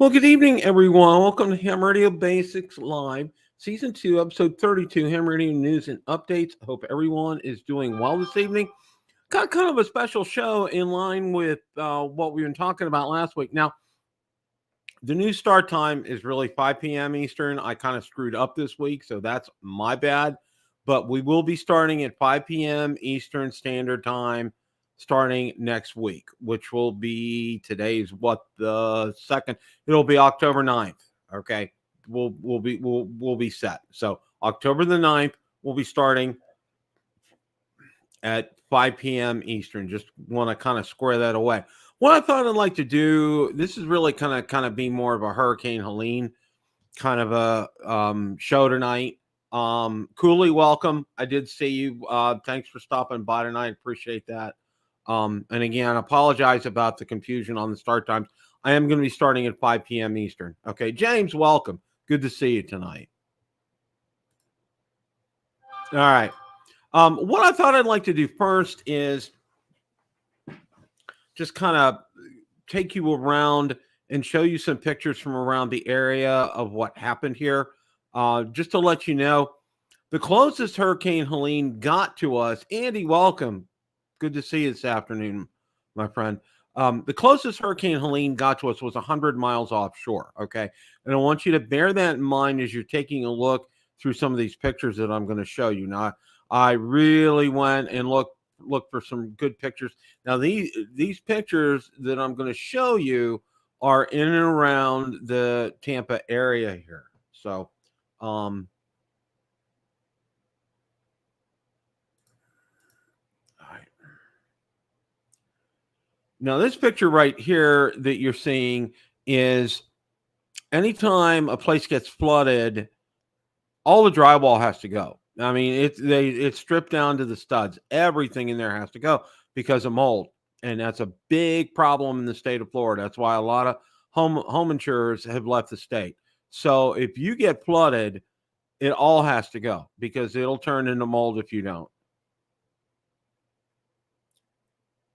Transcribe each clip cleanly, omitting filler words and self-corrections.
Well, good evening, everyone. Welcome to Ham Radio Basics Live, Season 2, Episode 32, Ham Radio News and Updates. I hope everyone is doing well this evening. Got kind of a special show in line with what we've been talking about last week. Now, the new start time is really 5 p.m. Eastern. I kind of screwed up this week, so that's my bad. But we will be starting at 5 p.m. Eastern Standard Time starting next week, which will be today's the second. It'll be October 9th. Okay. We'll be set. So October the 9th, we'll be starting at 5 p.m. Eastern. Just want to kind of square that away. What I thought I'd like to do, this is really kind of be more of a Hurricane Helene kind of a show tonight. Cooley, welcome. I did see you. Thanks for stopping by tonight. Appreciate that. And again, apologize about the confusion on the start times. I am going to be starting at 5 p.m. Eastern. Okay, James, welcome. Good to see you tonight. All right. What I thought I'd like to do first is just kind of take you around and show you some pictures from around the area of what happened here. Just to let you know, the closest Hurricane Helene got to us, Andy, welcome. Good to see you this afternoon, my friend. The closest Hurricane Helene got to us was 100 miles offshore, okay? And I want you to bear that in mind as you're taking a look through some of these pictures that I'm going to show you. Now, I really went and looked for some good pictures. Now, these pictures that I'm going to show you are in and around the Tampa area here. So, now, this picture right here that you're seeing is anytime a place gets flooded, all the drywall has to go. I mean, it's stripped down to the studs. Everything in there has to go because of mold, and that's a big problem in the state of Florida. That's why a lot of home insurers have left the state. So if you get flooded, it all has to go because it'll turn into mold if you don't.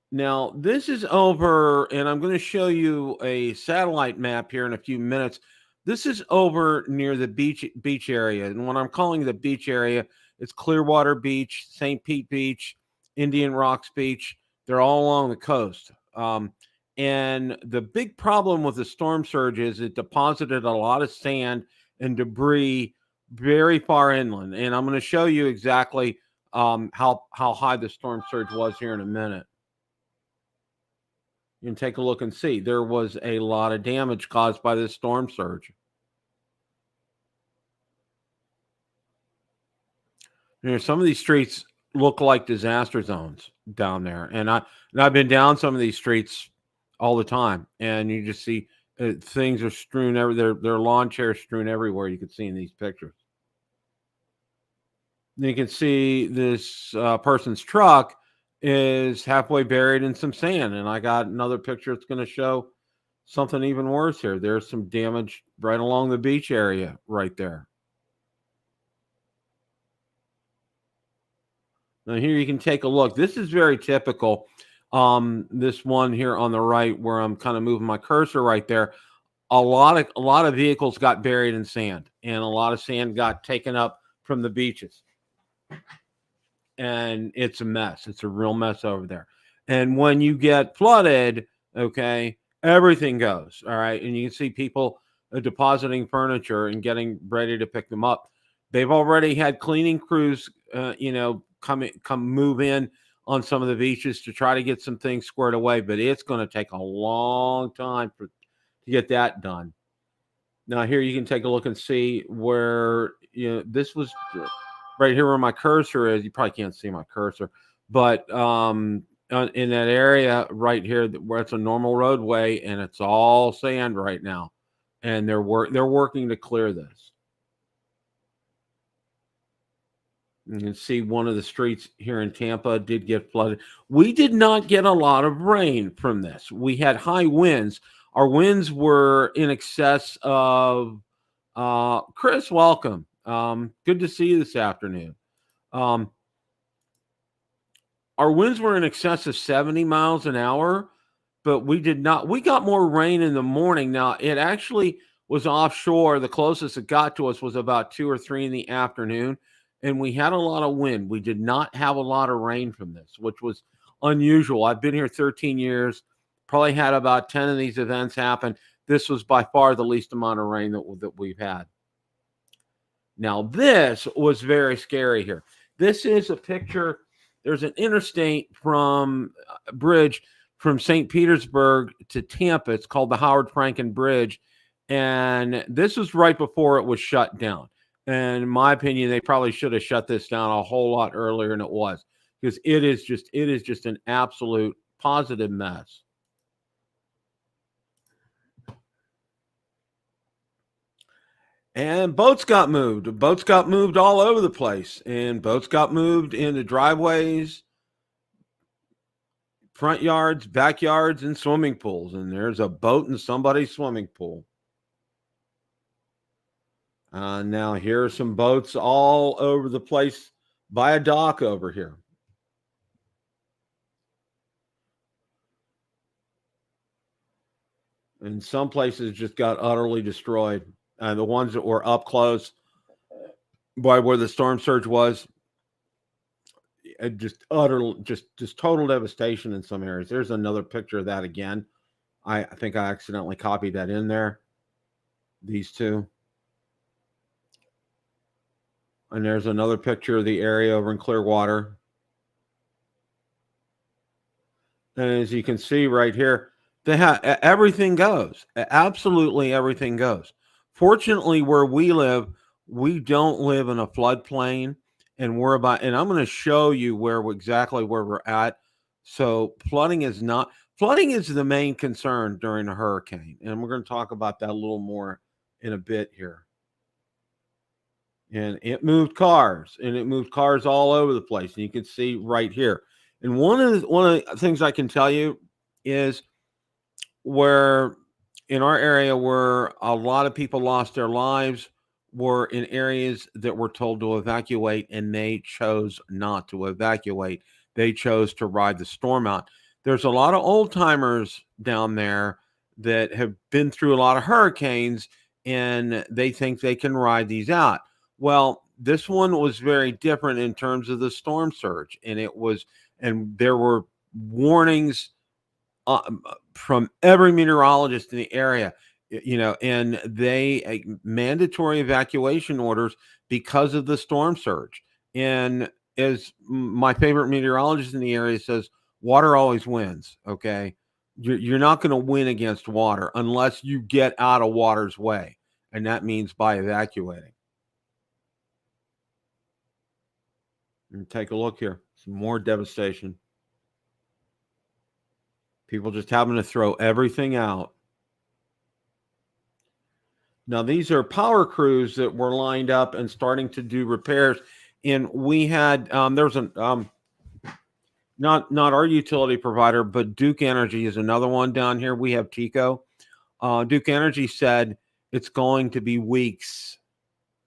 Now, this is over, and I'm going to show you a satellite map here in a few minutes. This is over near the beach area. And when I'm calling the beach area, it's Clearwater Beach, St. Pete Beach, Indian Rocks Beach. They're all along the coast. And the big problem with the storm surge is it deposited a lot of sand and debris very far inland. And I'm going to show you exactly how high the storm surge was here in a minute. You can take a look and see there was a lot of damage caused by this storm surge. Some of these streets look like disaster zones down there, and I've been down some of these streets all the time, and you just see things are strewn everywhere. Their lawn chairs strewn everywhere. You can see in these pictures. You can see this person's truck is halfway buried in some sand. And I got another picture that's going to show something even worse here. There's some damage right along the beach area right there. Now here you can take a look. This is very typical. This one here on the right where I'm kind of moving my cursor right there. A lot of vehicles got buried in sand, and a lot of sand got taken up from the beaches. And it's a mess. It's a real mess over there. And when you get flooded, okay, everything goes. All right. And you can see people depositing furniture and getting ready to pick them up. They've already had cleaning crews, come move in on some of the beaches to try to get some things squared away. But it's going to take a long time to get that done. Now, here you can take a look and see where, this was right here where my cursor is. You probably can't see my cursor, but in that area right here where it's a normal roadway and it's all sand right now, and they're working to clear this. You can see one of the streets here in Tampa did get flooded. We did not get a lot of rain from this. We had high winds. Our winds were in excess of Chris, welcome. Good to see you this afternoon. Our winds were in excess of 70 miles an hour, but we did not. We got more rain in the morning. Now, it actually was offshore. The closest it got to us was about 2 or 3 in the afternoon, and we had a lot of wind. We did not have a lot of rain from this, which was unusual. I've been here 13 years, probably had about 10 of these events happen. This was by far the least amount of rain that we've had. Now, this was very scary here. This is a picture. There's an interstate from bridge from St. Petersburg to Tampa. It's called the Howard Franken Bridge. And this was right before it was shut down. And in my opinion, they probably should have shut this down a whole lot earlier than it was, because it is just an absolute positive mess. And boats got moved. Boats got moved all over the place. And boats got moved into driveways, front yards, backyards, and swimming pools. And there's a boat in somebody's swimming pool. Now, here are some boats all over the place by a dock over here. And some places just got utterly destroyed. The ones that were up close by where the storm surge was, just total devastation in some areas. There's another picture of that again. I think I accidentally copied that in there. These two. And there's another picture of the area over in Clearwater. And as you can see right here, they have everything goes. Absolutely everything goes. Fortunately, where we live, we don't live in a floodplain, and I'm going to show you exactly where we're at. So flooding is the main concern during a hurricane, and we're going to talk about that a little more in a bit here. And it moved cars all over the place, and you can see right here. And one of the things I can tell you is where in our area where a lot of people lost their lives were in areas that were told to evacuate, and they chose not to evacuate. They chose to ride the storm out. There's a lot of old timers down there that have been through a lot of hurricanes, and they think they can ride these out. Well, this one was very different in terms of the storm surge, and there were warnings from every meteorologist in the area, and they mandatory evacuation orders because of the storm surge. And as my favorite meteorologist in the area says, water always wins. Okay. You're not going to win against water unless you get out of water's way. And that means by evacuating. And take a look here. Some more devastation. People just having to throw everything out. Now, these are power crews that were lined up and starting to do repairs. And we had, there's not our utility provider, but Duke Energy is another one down here. We have TECO. Duke Energy said it's going to be weeks,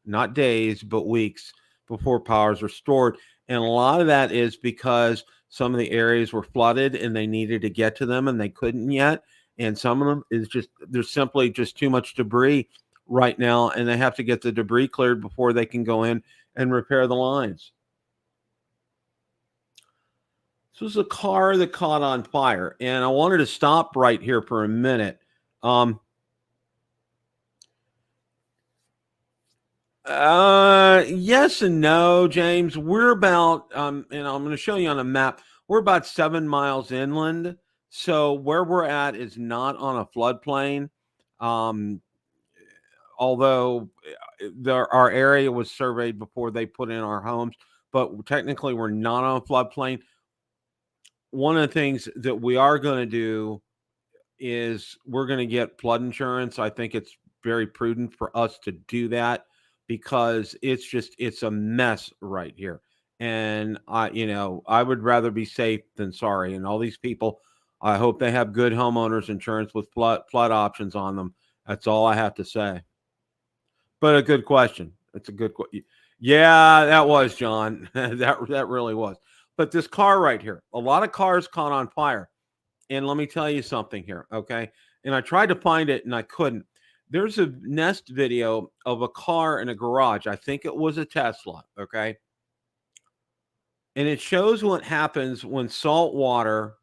not days, but weeks before power is restored. And a lot of that is because some of the areas were flooded and they needed to get to them and they couldn't yet. And some of them there's simply just too much debris right now, and they have to get the debris cleared before they can go in and repair the lines. This was a car that caught on fire, and I wanted to stop right here for a minute. Yes and no, James. We're about, and I'm going to show you on a map, we're about 7 miles inland. So where we're at is not on a floodplain. Although our area was surveyed before they put in our homes, but technically we're not on a floodplain. One of the things that we are going to do is we're going to get flood insurance. I think it's very prudent for us to do that because it's a mess right here. And I would rather be safe than sorry. And all these people, I hope they have good homeowners insurance with flood options on them. That's all I have to say. But a good question. It's a good question. Yeah, that was, John. that really was. But this car right here, a lot of cars caught on fire. And let me tell you something here, okay? And I tried to find it and I couldn't. There's a Nest video of a car in a garage. I think it was a Tesla, okay? And it shows what happens when salt water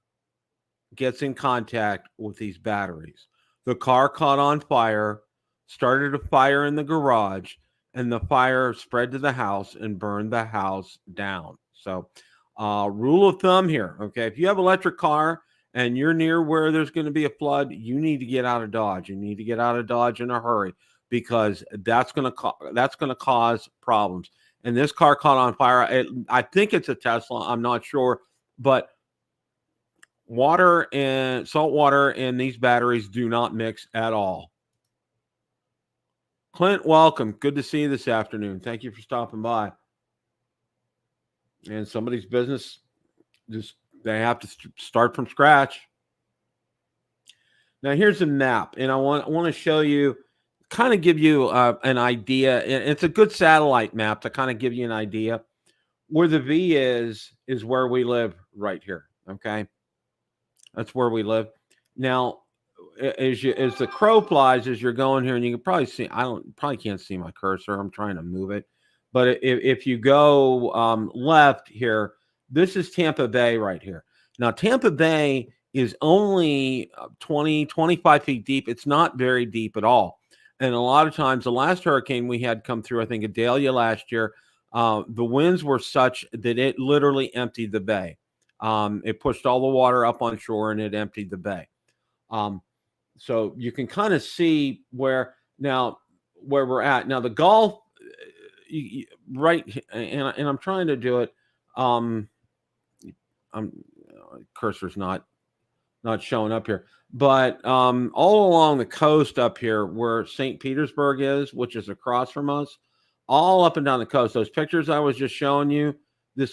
gets in contact with these batteries. The car caught on fire, started a fire in the garage, and the fire spread to the house and burned the house down. So, rule of thumb here, okay? If you have an electric car and you're near where there's going to be a flood, you need to get out of Dodge. You need to get out of Dodge in a hurry because that's going to cause problems. And this car caught on fire. I think it's a Tesla. I'm not sure, but water and salt water and these batteries do not mix at all. Clint, welcome. Good to see you this afternoon. Thank you for stopping by. And somebody's business, just they have to start from scratch. Now here's a map, and I want to show you, kind of give you an idea. It's a good satellite map to kind of give you an idea where the V is where we live right here. Okay. That's where we live. Now, as the crow flies, as you're going here, and you can probably see, probably can't see my cursor. I'm trying to move it, but if you go left here, this is Tampa Bay right here. Now, Tampa Bay is only 20, 25 feet deep. It's not very deep at all. And a lot of times, the last hurricane we had come through, I think Idalia last year, the winds were such that it literally emptied the bay. It pushed all the water up on shore and it emptied the bay. So you can kind of see where we're at now. The Gulf, right, and I'm trying to do it. Cursor's not showing up here, but all along the coast up here where St. Petersburg is, which is across from us, all up and down the coast. Those pictures I was just showing you.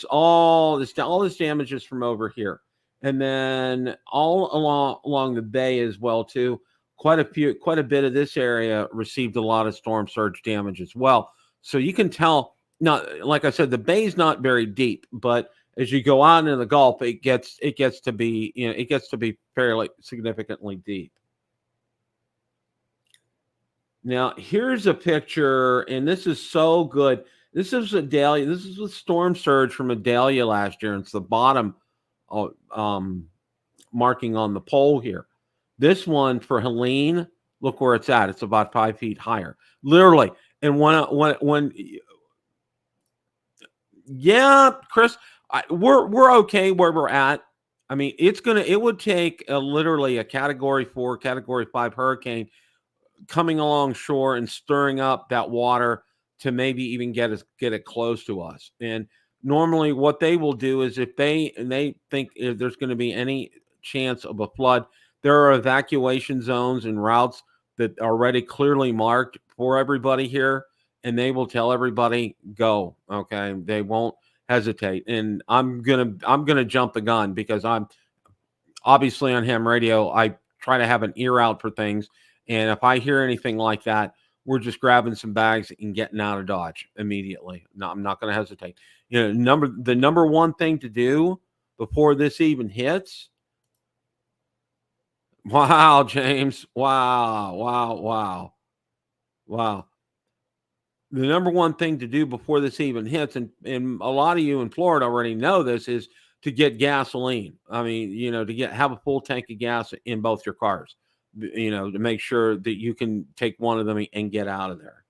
All this damage is from over here, and then all along the bay as well too. Quite a bit of this area received a lot of storm surge damage as well. So you can tell. Now, like I said, the bay's not very deep, but as you go out in the Gulf, it gets to be fairly significantly deep. Now, here's a picture, and this is so good. This is Idalia. This is a storm surge from Idalia last year. And it's the bottom marking on the pole here. This one for Helene, look where it's at. It's about 5 feet higher, literally. And when yeah, Chris, we're okay where we're at. I mean, it would take literally a Category 4, Category 5 hurricane coming along shore and stirring up that water to maybe even get it close to us. And normally what they will do is if they think if there's going to be any chance of a flood, there are evacuation zones and routes that are already clearly marked for everybody here, and they will tell everybody go. Okay. They won't hesitate. And I'm gonna jump the gun because I'm obviously on ham radio. I try to have an ear out for things. And if I hear anything like that, we're just grabbing some bags and getting out of Dodge immediately. No, I'm not going to hesitate. You know, the number one thing to do before this even hits. Wow, James. Wow. The number one thing to do before this even hits, and a lot of you in Florida already know this, is to get gasoline. I mean, to have a full tank of gas in both your cars, to make sure that you can take one of them and get out of there.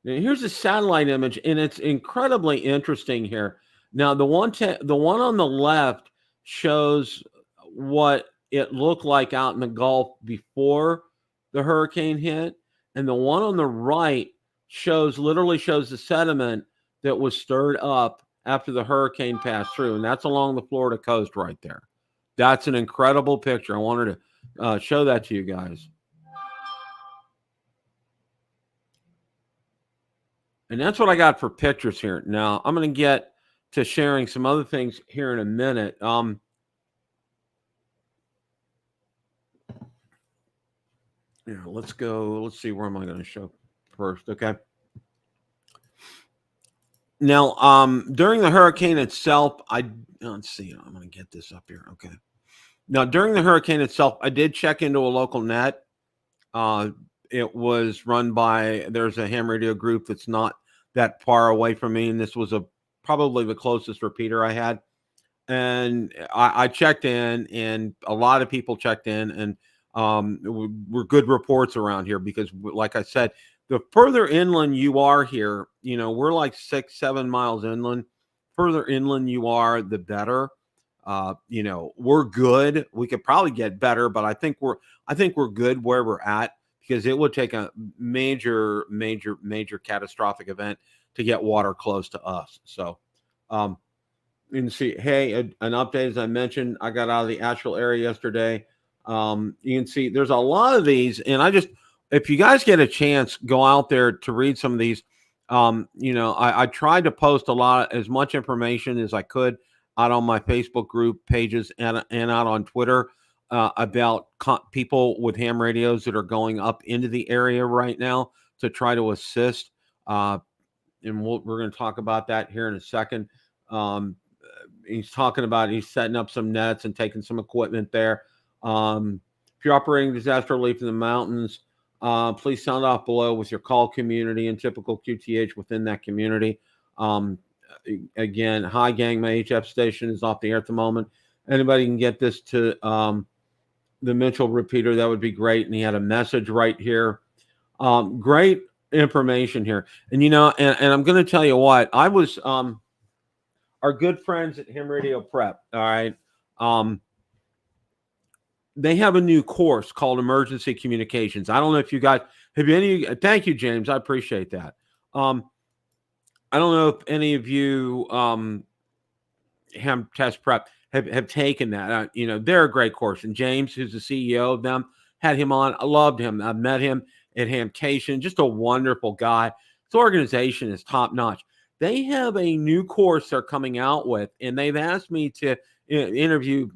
Now, here's a satellite image, and it's incredibly interesting here. Now, the one on the left shows what it looked like out in the Gulf before the hurricane hit, and the one on the right literally shows the sediment that was stirred up after the hurricane passed through, and that's along the Florida coast right there. That's an incredible picture. I wanted to show that to you guys. And that's what I got for pictures here. Now, I'm going to get to sharing some other things here in a minute. Let's go. Let's see, where am I going to show first? Okay. Now, during the hurricane itself, let's see. I'm going to get this up here. Okay. Now, during the hurricane itself, I did check into a local net. Uh, it was run by, there's a ham radio group that's not that far away from me, and this was probably the closest repeater I had. And I checked in, and a lot of people checked in, and were good reports around here because, like I said, the further inland you are here, we're like 6-7 miles inland. Further inland you are, the better. We're good. We could probably get better, but I think we're good where we're at, because it would take a major, major, major catastrophic event to get water close to us. So, you can see, hey, an update, as I mentioned, I got out of the Asheville area yesterday. You can see there's a lot of these, and if you guys get a chance, go out there to read some of these. I tried to post as much information as I could out on my Facebook group pages and out on Twitter about people with ham radios that are going up into the area right now to try to assist. And we're going to talk about that here in a second. He's setting up some nets and taking some equipment there. If you're operating disaster relief in the mountains, please sound off below with your call community and typical QTH within that community. Again, hi gang, my HF station is off the air at the moment. Anybody can get this to the Mitchell repeater, that would be great. And he had a message right here. Great information here. And and I'm going to tell you what, I was our good friends at Ham Radio Prep. All right. They have a new course called Emergency Communications. I don't know if you got, thank you, James. I appreciate that. I don't know if any of you Ham Test Prep have taken that. They're a great course. And James, who's the CEO of them, had him on. I loved him. I met him at Hamcation. Just a wonderful guy. His organization is top notch. They have a new course they're coming out with, and they've asked me to interview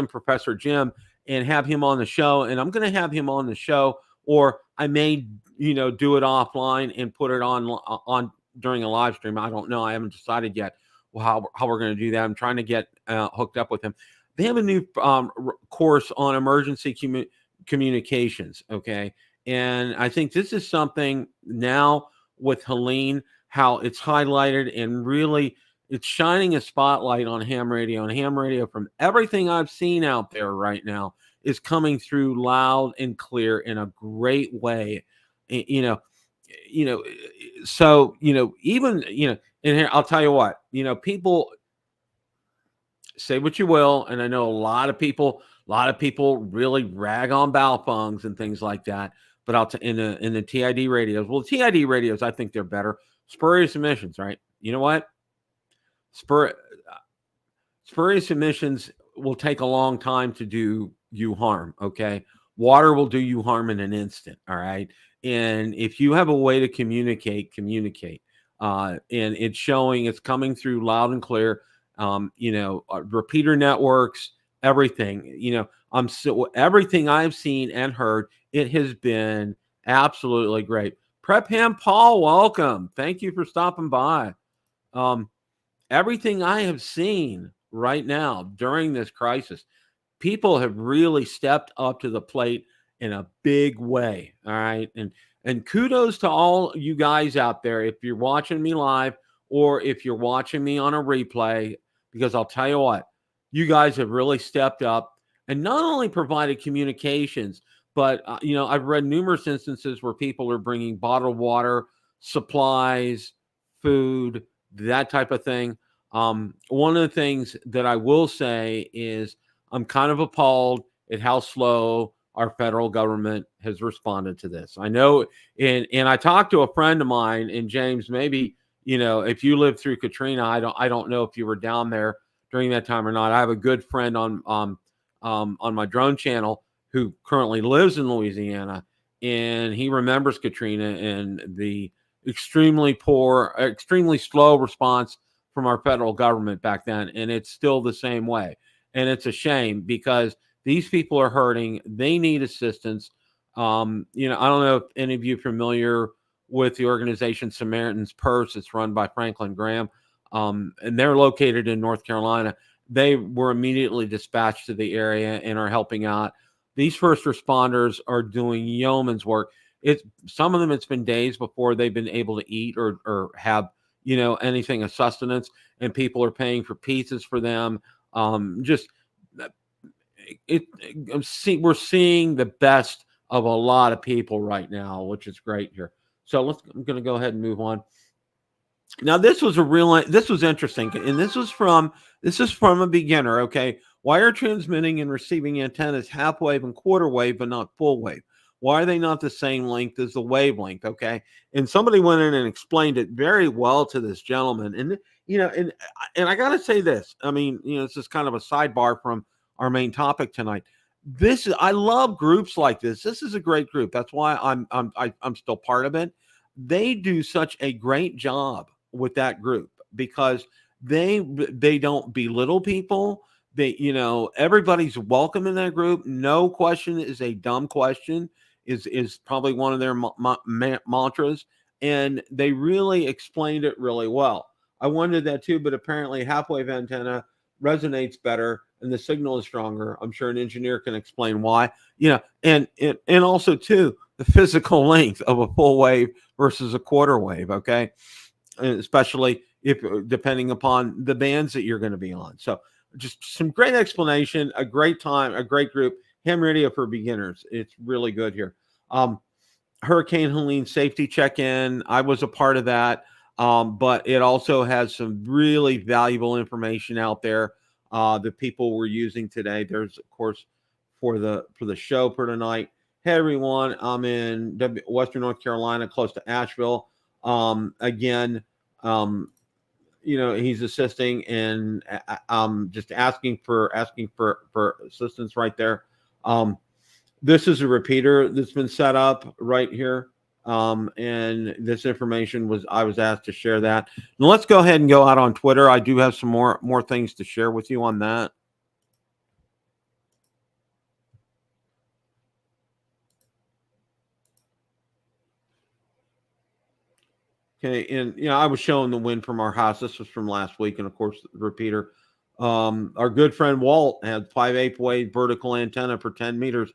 Professor Jim, and have him on the show. And I'm going to have him on the show, or I may, do it offline and put it on during a live stream. I don't know. I haven't decided yet how we're going to do that. I'm trying to get hooked up with him. They have a new course on emergency communications. Okay. And I think this is something now with Helene, how it's highlighted, and really it's shining a spotlight on ham radio. And ham radio, from everything I've seen out there right now, is coming through loud and clear in a great way. So, even, and here, I'll tell you what, people say what you will. And I know a lot of people really rag on Baofungs and things like that. But in the TID radios, well, TID radios, I think they're better. Spurious emissions, right? You know what? Spurious emissions will take a long time to do you harm. Okay. Water will do you harm in an instant. All right. And if you have a way to communicate. And it's showing, it's coming through loud and clear. Repeater networks, everything, everything I've seen and heard, it has been absolutely great. Prep Ham Paul, welcome. Thank you for stopping by. Everything I have seen right now during this crisis, people have really stepped up to the plate in a big way. All right. And kudos to all you guys out there, if you're watching me live or if you're watching me on a replay, because I'll tell you what, you guys have really stepped up and not only provided communications, but, I've read numerous instances where people are bringing bottled water, supplies, food, that type of thing. One of the things that I will say is I'm kind of appalled at how slow our federal government has responded to this. I know, and I talked to a friend of mine, and James, maybe, if you lived through Katrina, I don't know if you were down there during that time or not. I have a good friend on my drone channel who currently lives in Louisiana, and he remembers Katrina and the extremely slow response from our federal government back then. And it's still the same way. And it's a shame because these people are hurting. They need assistance. I don't know if any of you are familiar with the organization Samaritan's Purse. It's run by Franklin Graham, and they're located in North Carolina. They were immediately dispatched to the area and are helping out. These first responders are doing yeoman's work. It's some of them. It's been days before they've been able to eat or have anything of sustenance, and people are paying for pizzas for them. Just it, we're seeing the best of a lot of people right now, which is great here. So I'm going to go ahead and move on. Now, this was interesting, and this is from a beginner. Okay, why are transmitting and receiving antennas half wave and quarter wave, but not full wave? Why are they not the same length as the wavelength? Okay, and somebody went in and explained it very well to this gentleman, and and I got to say this. I mean, this is kind of a sidebar from our main topic tonight. I love groups like this. This is a great group. That's why I'm still part of it. They do such a great job with that group because they don't belittle people. They everybody's welcome in that group. No question is a dumb question is probably one of their mantras, and they really explained it really well. I wondered that too, but apparently half-wave antenna resonates better and the signal is stronger. I'm sure an engineer can explain why. And also too, the physical length of a full wave versus a quarter wave. Okay, and especially if depending upon the bands that you're going to be on. So just some great explanation, a great time, a great group. Ham radio for beginners. It's really good here. Hurricane Helene safety check-in. I was a part of that. But it also has some really valuable information out there that people were using today. There's, of course, for the show for tonight. Hey, everyone. I'm in Western North Carolina, close to Asheville. Again, he's assisting and just asking for assistance right there. This is a repeater that's been set up right here. And this information I was asked to share that. Now let's go ahead and go out on Twitter. I do have some more things to share with you on that. Okay, and I was showing the win from our house. This was from last week, and of course the repeater. Our good friend Walt had 5/8 wave vertical antenna for 10 meters.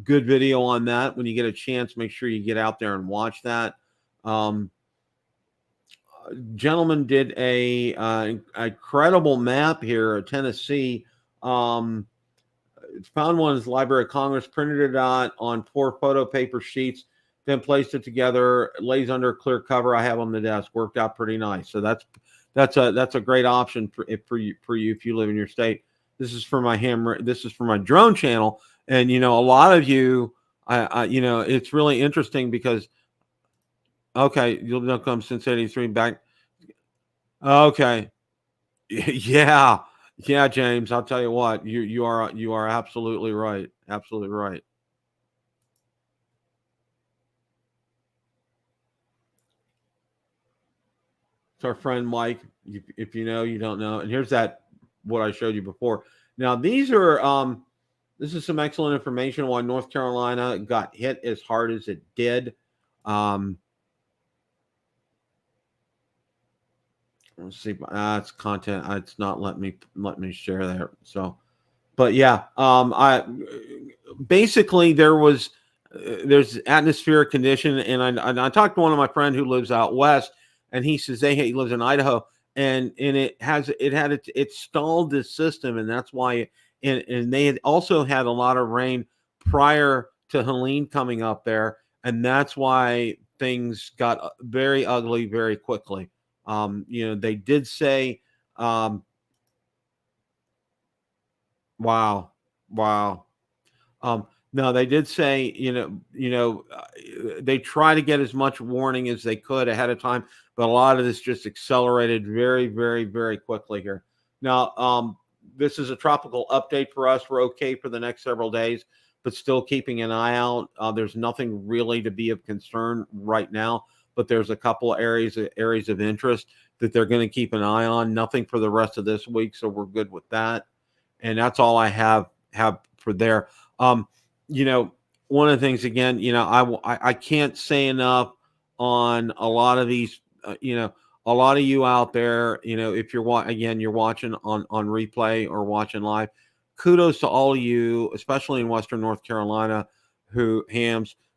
Good video on that. When you get a chance, make sure you get out there and watch that. Gentleman did a credible map here of Tennessee. Found one in his Library of Congress, printed it out on 4 photo paper sheets, then placed it together. It lays under a clear cover I have on the desk. Worked out pretty nice. So that's a great option for you if you live in your state. This is for my This is for my drone channel, and a lot of you, it's really interesting because. Okay, you'll know come since 83 back. Okay. Yeah. Yeah, James, I'll tell you what. You are absolutely right. Absolutely right. It's our friend Mike. If you know, you don't know. And here's what I showed you before. Now, this is some excellent information on why North Carolina got hit as hard as it did. Let's see. It's content. It's not let me share that. So, but yeah, I basically there's atmospheric condition, and I talked to one of my friend who lives out west, and he says he lives in Idaho, and it stalled this system, and that's why. And they had also had a lot of rain prior to Helene coming up there, and that's why things got very ugly very quickly. They did say, wow, wow. No, they did say, they try to get as much warning as they could ahead of time, but a lot of this just accelerated very, very, very quickly here. Now, this is a tropical update for us. We're okay for the next several days, but still keeping an eye out. There's nothing really to be of concern right now, but there's a couple areas of interest that they're going to keep an eye on. Nothing for the rest of this week, so we're good with that. And that's all I have for there. One of the things again, I can't say enough on a lot of these, a lot of you out there, if you're watching on replay or watching live, kudos to all of you, especially in Western North Carolina, who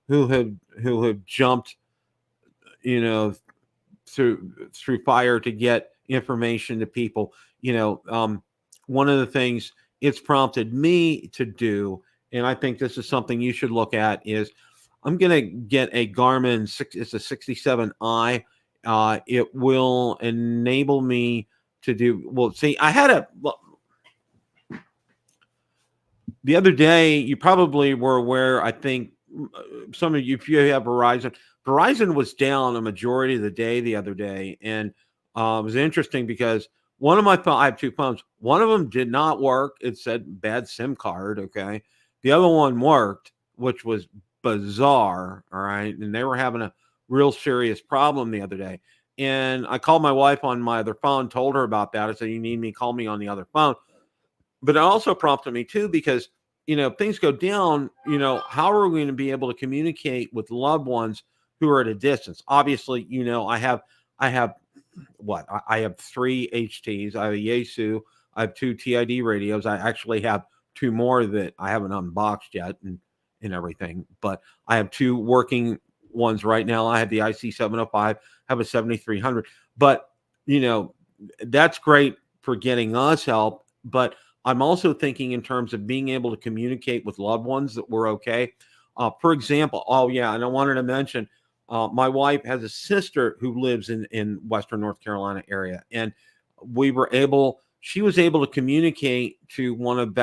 have jumped, you know, through fire to get information to people. One of the things it's prompted me to do, and I think this is something you should look at, is I'm going to get a Garmin. It's a 67i. It will enable me to do. Well, see, the other day. You probably were aware. I think some of you, if you have Verizon was down a majority of the day the other day, and it was interesting because one of my phone, I have two phones. One of them did not work. It said bad SIM card. Okay, the other one worked, which was bizarre. All right, and they were having a real serious problem the other day. And I called my wife on my other phone, told her about that. I said, "You need me? Call me on the other phone." But it also prompted me too because if things go down, how are we going to be able to communicate with loved ones who are at a distance? Obviously, I have what I have three HTs. I have a Yaesu. I have two TID radios. I actually have two more that I haven't unboxed yet and everything. But I have two working ones right now. I have the IC 705. Have a 7300. But that's great for getting us help. But I'm also thinking in terms of being able to communicate with loved ones that we're okay. For example, oh yeah, and I wanted to mention, my wife has a sister who lives in Western North Carolina area, and she was able to communicate to one of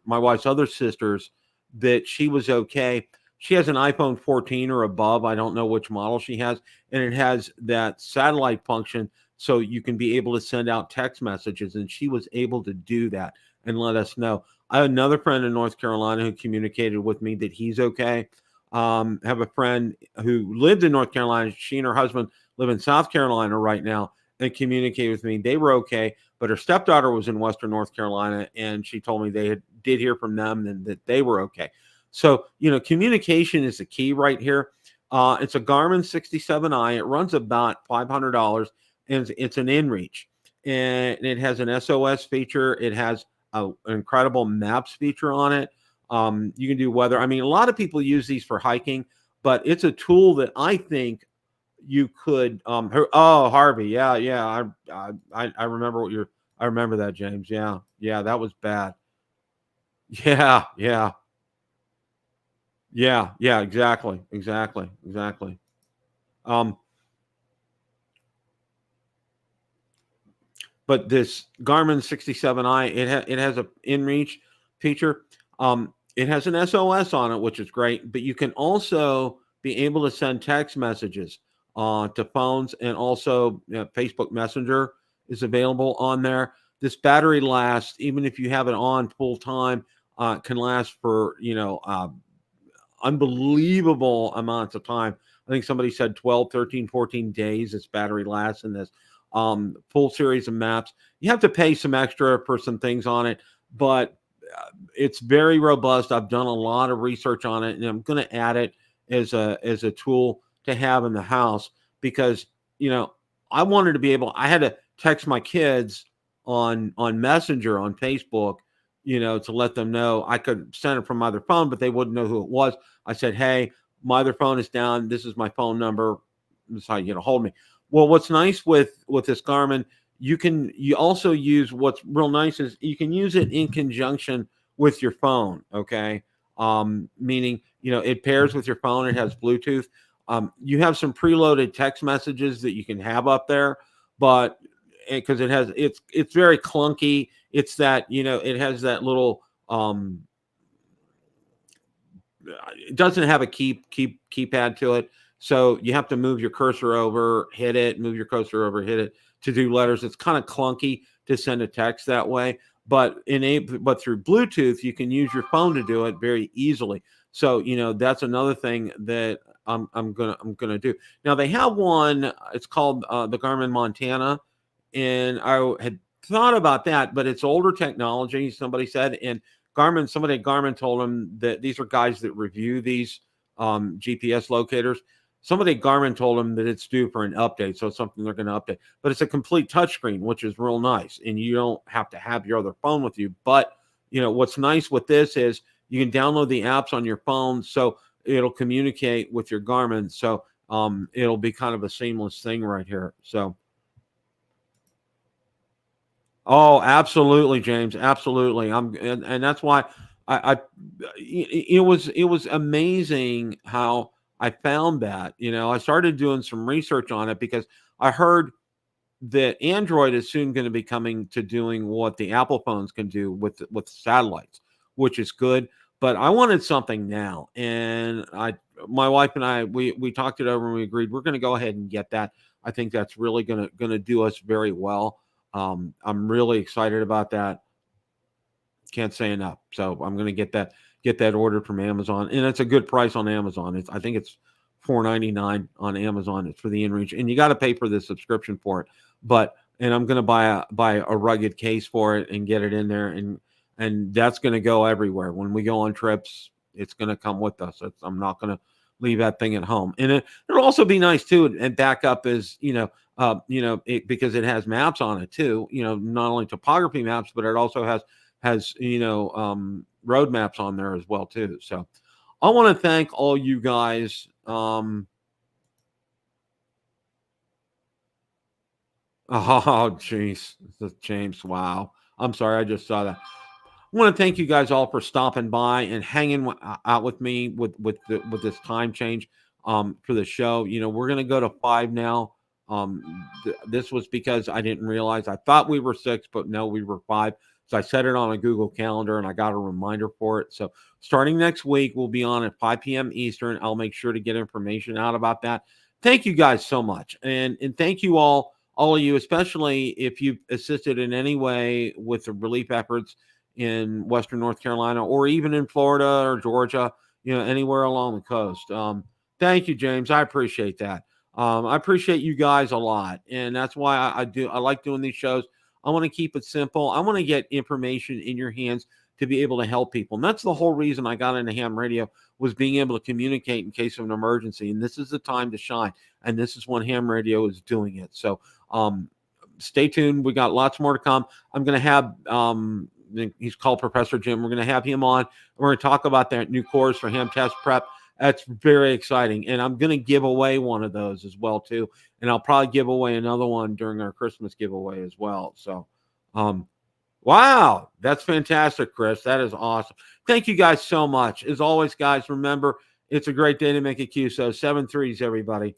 my wife's other sisters, that she was okay. She has an iPhone 14 or above. I don't know which model she has, and it has that satellite function, so you can be able to send out text messages, and she was able to do that and let us know. I have another friend in North Carolina who communicated with me that he's okay. Have a friend who lived in North Carolina. She and her husband live in South Carolina right now and communicated with me. They were okay, but her stepdaughter was in Western North Carolina, and she told me did hear from them and that they were okay. So, communication is the key right here. It's a Garmin 67i. It runs about $500, and it's an inReach, and it has an SOS feature. It has an incredible maps feature on it. You can do weather. I mean, a lot of people use these for hiking, but it's a tool that I think you could. Harvey, yeah. I remember I remember that, James. Yeah, that was bad. Yeah. Exactly. Um, but this Garmin 67i, it has a inReach feature. It has an SOS on it, which is great, but you can also be able to send text messages to phones, and also Facebook Messenger is available on there. This battery lasts, even if you have it on full time, can last for unbelievable amounts of time. I think somebody said 12, 13, 14 days this battery lasts in this full series of maps. You have to pay some extra for some things on it, but it's very robust. I've done a lot of research on it, and I'm going to add it as a tool to have in the house because I wanted to be able. I had to text my kids on Messenger on Facebook, to let them know. I could send it from my other phone, but they wouldn't know who it was. I said, "Hey, my other phone is down. This is my phone number. This is how you get a hold of me." Well, what's nice with this Garmin, you also use, what's real nice is you can use it in conjunction with your phone. Okay, meaning it pairs with your phone. It has Bluetooth. You have some preloaded text messages that you can have up there, but because it's very clunky. It's that it has that little it doesn't have a keypad to it, so you have to move your cursor over, hit it, move your cursor over, hit it to do letters. It's kind of clunky to send a text that way, but through Bluetooth you can use your phone to do it very easily. So that's another thing that I'm gonna do. Now they have one. It's called the Garmin Montana, and I had thought about that, but it's older technology. Somebody said, and somebody at Garmin told them that these are guys that review these GPS locators. somebody at Garmin told them that it's due for an update, so it's something they're going to update. But it's a complete touchscreen, which is real nice, and you don't have to have your other phone with you. But what's nice with this is you can download the apps on your phone, so it'll communicate with your Garmin. So it'll be kind of a seamless thing right here. So. Oh, absolutely, James. Absolutely. And that's why I it was amazing how I found that. I started doing some research on it because I heard that Android is soon going to be coming to doing what the Apple phones can do with satellites, which is good. But I wanted something now, and my wife and I, we talked it over and we agreed we're going to go ahead and get that. I think that's really going to do us very well. I'm really excited about that. Can't say enough. So I'm going to get that ordered from Amazon, and it's a good price on Amazon. I think it's $4.99 on Amazon. It's for the InReach, and you got to pay for the subscription for it. And I'm going to buy a rugged case for it and get it in there, and that's going to go everywhere. When we go on trips, it's going to come with us. I'm not going to leave that thing at home. And it'll also be nice too, and backup is because it has maps on it too. Not only topography maps, but it also has road maps on there as well too. So I want to thank all you guys. Oh, jeez, James. Wow. I'm sorry. I just saw that. I want to thank you guys all for stopping by and hanging out with me with this time change for the show. We're going to go to 5 now. This was because I didn't realize. I thought we were 6, but no, we were 5. So I set it on a Google Calendar and I got a reminder for it. So starting next week, we'll be on at 5 p.m. Eastern. I'll make sure to get information out about that. Thank you guys so much. And thank you all of you, especially if you've assisted in any way with the relief efforts in Western North Carolina or even in Florida or Georgia, anywhere along the coast. Thank you, James. I appreciate that. I appreciate you guys a lot. And that's why I like doing these shows. I want to keep it simple. I want to get information in your hands to be able to help people. And that's the whole reason I got into ham radio, was being able to communicate in case of an emergency. And this is the time to shine. And this is when ham radio is doing it. So stay tuned. We got lots more to come. I'm going to have, he's called Professor Jim. We're going to have him on. We're going to talk about that new course for ham test prep. That's very exciting. And I'm going to give away one of those as well, too. And I'll probably give away another one during our Christmas giveaway as well. So, wow, that's fantastic, Chris. That is awesome. Thank you guys so much. As always, guys, remember, it's a great day to make a QSO. 7 threes, everybody.